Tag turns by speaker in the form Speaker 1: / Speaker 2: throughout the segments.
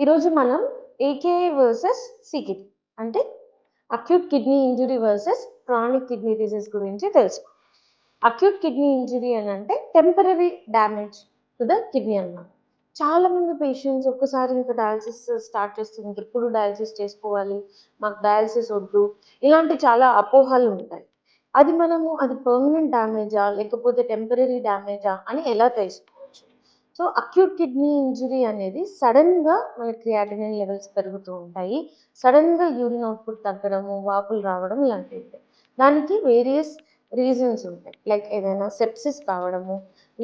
Speaker 1: ఈరోజు మనం AKI versus సికిడ్ అంటే acute kidney injury versus chronic kidney disease గురించి తెలుసు. అక్యూట్ కిడ్నీ ఇంజురీ అని అంటే temporary damage to the kidney అన్నమాట. చాలా మంది పేషెంట్స్ ఒక్కసారి ఇంకా డయాలసిస్ స్టార్ట్ చేస్తుంది, ఎప్పుడు డయాలసిస్ చేసుకోవాలి, మాకు డయాలసిస్ వద్దు, ఇలాంటి చాలా అపోహలు ఉంటాయి. అది పర్మనెంట్ డ్యామేజా లేకపోతే టెంపరరీ డ్యామేజా అని ఎలా తెలుసుకోవచ్చు? సో అక్యూట్ కిడ్నీ ఇంజురీ అనేది సడన్గా మన క్రియాటినిన్ లెవెల్స్ పెరుగుతూ ఉంటాయి. సడన్గా యూరిన్ అవుట్పుట్ తగ్గడము, వాపులు రావడం ఇలాంటివి ఉంటాయి. దానికి వేరియస్ రీజన్స్ ఉంటాయి. లైక్ ఏదైనా సెప్సిస్ కావడము,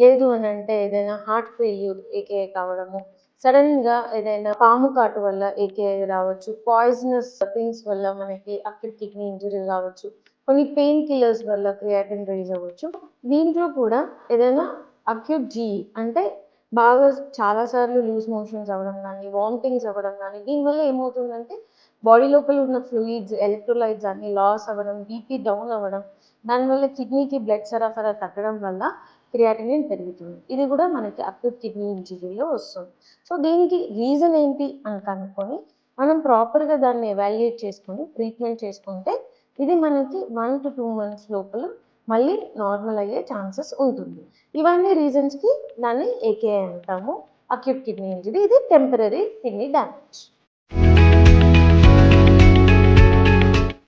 Speaker 1: లేదు అని అంటే ఏదైనా హార్ట్ ఫెయిల్యూర్ ఏకేఐ కావడము, సడన్గా ఏదైనా పాము కాటు వల్ల ఏకేఐ రావచ్చు, పాయిజనస్ థింగ్స్ వల్ల మనకి అక్యూట్ కిడ్నీ ఇంజురీ రావచ్చు, కొన్ని పెయిన్ కిల్లర్స్ వల్ల క్రియాటిన్ రైజ్ అవ్వచ్చు. దీంట్లో కూడా ఏదైనా అక్యూట్ జీఈ అంటే బాగా చాలా సార్లు లూజ్ మోషన్స్ అవ్వడం కానీ, వామిటింగ్స్ అవ్వడం కానీ, దీనివల్ల ఏమవుతుందంటే బాడీ లోపల ఉన్న ఫ్లూయిడ్స్, ఎలక్ట్రోలైట్స్ అన్ని లాస్ అవ్వడం, బీపీ డౌన్ అవ్వడం, దానివల్ల కిడ్నీకి బ్లడ్ సరఫరా తగ్గడం వల్ల క్రియాటినిన్ పెరుగుతుంది. ఇది కూడా మనకి అక్యూట్ కిడ్నీ ఇంజురీలో వస్తుంది. సో దీనికి రీజన్ ఏంటి అని కనుక్కొని మనం ప్రాపర్గా దాన్ని ఎవాల్యుయేట్ చేసుకొని ట్రీట్మెంట్ చేసుకుంటే ఇది మనకి 1 to 2 months లోపల మళ్ళీ నార్మల్ అయ్యే ఛాన్సెస్ ఉంటుంది. ఇవన్నీ రీజన్స్కి దాన్ని ఏకేఐ అంటాము. అక్యూట్ కిడ్నీ ఇంజరీ ఇది టెంపరరీ కిడ్నీ డ్యామేజ్.